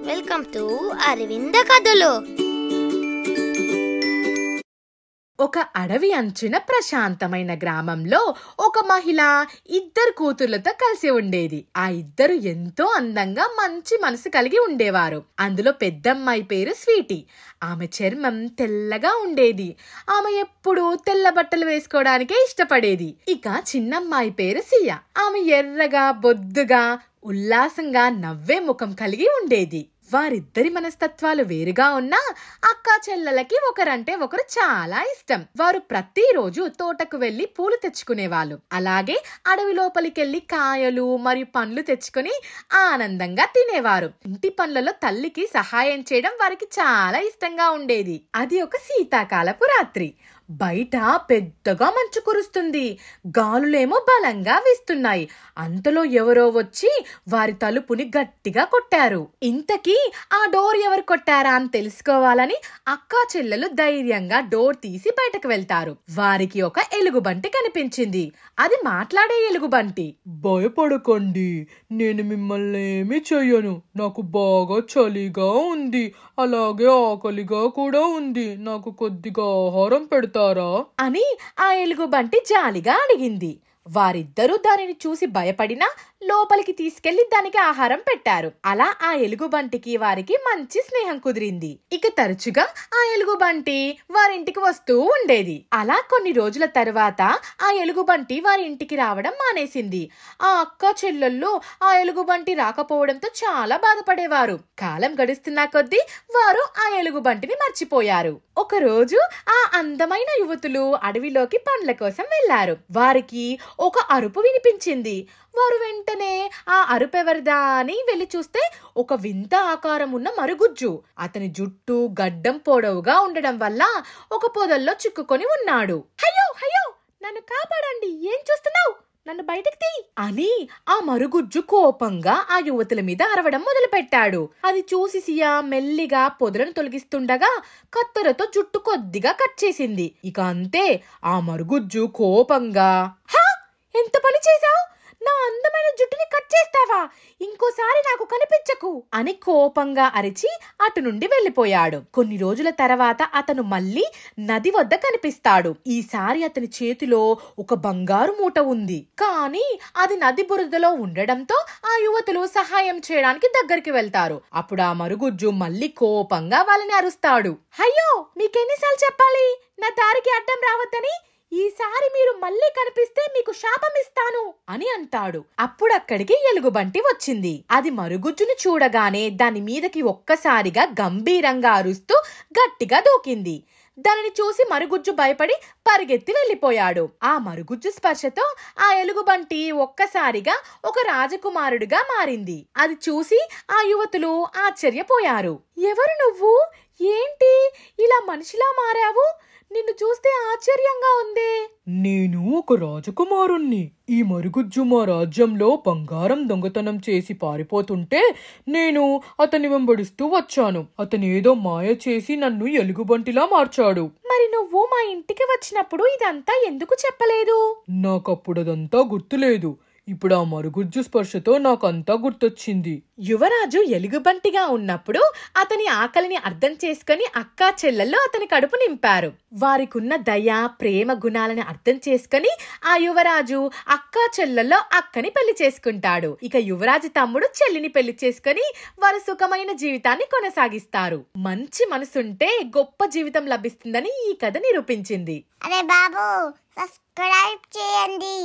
Welcome to Aravinda కథలు. ఒక అడవి అంచున ప్రశాంతమైన గ్రామంలో ఒక మహిళ ఇద్దరు కూతుర్లతో కలిసి ఉండేది. ఆ ఇద్దరు ఎంతో అందంగా మంచి మనసు కలిగి ఉండేవారు. అందులో పెద్దమ్మాయి పేరు స్వీటీ. ఆమె చర్మం తెల్లగా ఉండేది. ఆమె ఎప్పుడూ తెల్ల బట్టలు వేసుకోవడానికే ఇష్టపడేది. ఇక చిన్నమ్మాయి పేరు సియా. ఆమె ఎర్రగా బొద్దుగా ఉల్లాసంగా నవ్వే ముఖం కలిగి ఉండేది. వారిద్దరి మనస్తత్వాలు వేరుగా ఉన్నా అక్కా చెల్లెలకి ఒకరంటే ఒకరు చాలా ఇష్టం. వారు ప్రతిరోజు తోటకు వెళ్లి పూలు తెచ్చుకునేవాళ్ళు. అలాగే అడవి లోపలికెళ్లి కాయలు మరియు పండ్లు తెచ్చుకుని ఆనందంగా తినేవారు. ఇంటి పనులలో తల్లికి సహాయం చేయడం వారికి చాలా ఇష్టంగా ఉండేది. అది ఒక శీతాకాలపు రాత్రి. బయట పెద్దగా మంచు కురుస్తుంది. గాలులేమో బలంగా వీస్తున్నాయి. అంతలో ఎవరో వచ్చి వారి తలుపుని గట్టిగా కొట్టారు. ఇంతకీ ఆ డోర్ ఎవరు కొట్టారా అని తెలుసుకోవాలని అక్కా చెల్లెలు ధైర్యంగా డోర్ తీసి బయటకు వెళ్తారు. వారికి ఒక ఎలుగుబంటి కనిపించింది. అది మాట్లాడే ఎలుగుబంటి. భయపడకండి, నేను మిమ్మల్ని ఏమీ చెయ్యను. నాకు బాగా చలిగా ఉంది, అలాగే ఆకలిగా కూడా ఉంది. నాకు కొద్దిగా ఆహారం పెడతారా అని ఆ ఎలుగుబంటి జాలిగా అడిగింది. వారిద్దరూ దానిని చూసి భయపడినా లోపలికి తీసుకెళ్లి దానికి ఆహారం పెట్టారు. అలా ఆ ఎలుగుబంటికి వారికి మంచి స్నేహం కుదిరింది. ఇక తరచుగా ఆ ఎలుగుబంటి వారింటికి వస్తూ ఉండేది. అలా కొన్ని రోజుల తర్వాత ఆ ఎలుగుబంటి వారి ఇంటికి రావడం మానేసింది. ఆ అక్క చెల్లెళ్ళు ఆ ఎలుగుబంటి రాకపోవడంతో చాలా బాధపడేవారు. కాలం గడుస్తున్న కొద్దీ వారు ఆ ఎలుగుబంటిని మర్చిపోయారు. ఒక రోజు ఆ అందమైన యువతులు అడవిలోకి పండ్ల కోసం వెళ్లారు. వారికి ఒక అరుపు వినిపించింది. వారు వెంటనే ఆ అరుపెవరిదా అని వెళ్లి చూస్తే ఒక వింత ఆకారం ఉన్న మరుగుజ్జు. అతని జుట్టు గడ్డం పొడవుగా ఉండడం వల్ల ఒక పొదల్లో చిక్కుకొని ఉన్నాడు. హయ్యో హయ్యో, నన్ను కాపాడండి, ఏం చూస్తున్నావు, నన్ను బయటికి తీ అని ఆ మరుగుజ్జు కోపంగా ఆ యువతుల మీద అరవడం మొదలు పెట్టాడు. అది చూసి సియా మెల్లిగా పొదలను తొలగిస్తుండగా కత్తెరతో జుట్టు కొద్దిగా కట్ చేసింది. ఇక అంతే, ఆ మరుగుజ్జు కోపంగా, ఎంత పని చేశావు, నా అందమైన జుట్టుని కట్ చేస్తావా, ఇంకోసారి నాకు కనిపించకు అని కోపంగా అరిచి అటు నుండి వెళ్లిపోయాడు. కొన్ని రోజుల తర్వాత అతను మళ్ళీ నది వద్ద కనిపిస్తాడు. ఈసారి అతని చేతిలో ఒక బంగారు మూట ఉంది. కానీ అది నది బురదలో ఉండడంతో ఆ యువతులు సహాయం చేయడానికి దగ్గరికి వెళ్తారు. అప్పుడు ఆ మరుగుజ్జు మళ్ళీ కోపంగా వాళ్ళని అరుస్తాడు. అయ్యో, మీకెన్నిసార్లు చెప్పాలి నా దారికి అడ్డం రావద్దని, ఈసారి మీరు మళ్ళీ కనిపిస్తే మీకు శాపం ఇస్తాను అని అంటాడు. అప్పుడక్కడికి ఎలుగుబంటి వచ్చింది. అది మరుగుజ్జును చూడగానే దాని మీదకి ఒక్కసారిగా గంభీరంగా అరుస్తూ గట్టిగా దూకింది. దానిని చూసి మరుగుజ్జు భయపడి పరిగెత్తి వెళ్లిపోయాడు. ఆ మరుగుజ్జు స్పర్శతో ఆ ఎలుగుబంటి ఒక్కసారిగా ఒక రాజకుమారుడిగా మారింది. అది చూసి ఆ యువతులు ఆశ్చర్యపోయారు. ఎవరు నువ్వు, ఏంటి ఇలా మనిషిలా మారావు, నిన్ను చూస్తే ఆశ్చర్యంగా ఉంది. నేను ఒక రాజకుమారుణ్ణి. ఈ మరుగుజ్జు మా రాజ్యంలో బంగారం దొంగతనం చేసి పారిపోతుంటే నేను అతన్ని వెంబడిస్తూ వచ్చాను. అతను ఏదో మాయ చేసి నన్ను ఎలుగుబంటిలా మార్చాడు. మరి నువ్వు మా ఇంటికి వచ్చినప్పుడు ఇదంతా ఎందుకు చెప్పలేదు? నాకప్పుడదంతా గుర్తులేదు. ఇప్పుడు ఆ మరుగుజ్జు స్పర్శతో నాకంతా గుర్తొచ్చింది. యువరాజు ఎలుగుబంటిగా ఉన్నప్పుడు అతని ఆకలిని అర్థం చేసుకుని అక్కా చెల్లెళ్ళు అతని కడుపు నింపారు. వారికున్న దయ, ప్రేమ గుణాలను అర్థం చేసుకుని ఆ యువరాజు అక్కా చెల్లెల్లో అక్కని పెళ్లి చేసుకుంటాడు. ఇక యువరాజు తమ్ముడు చెల్లిని పెళ్లి చేసుకుని వారు సుఖమైన జీవితాన్ని కొనసాగిస్తారు. మంచి మనసుంటే గొప్ప జీవితం లభిస్తుందని ఈ కథ నిరూపించింది. అరే బాబు, సబ్స్క్రైబ్ చేయండి.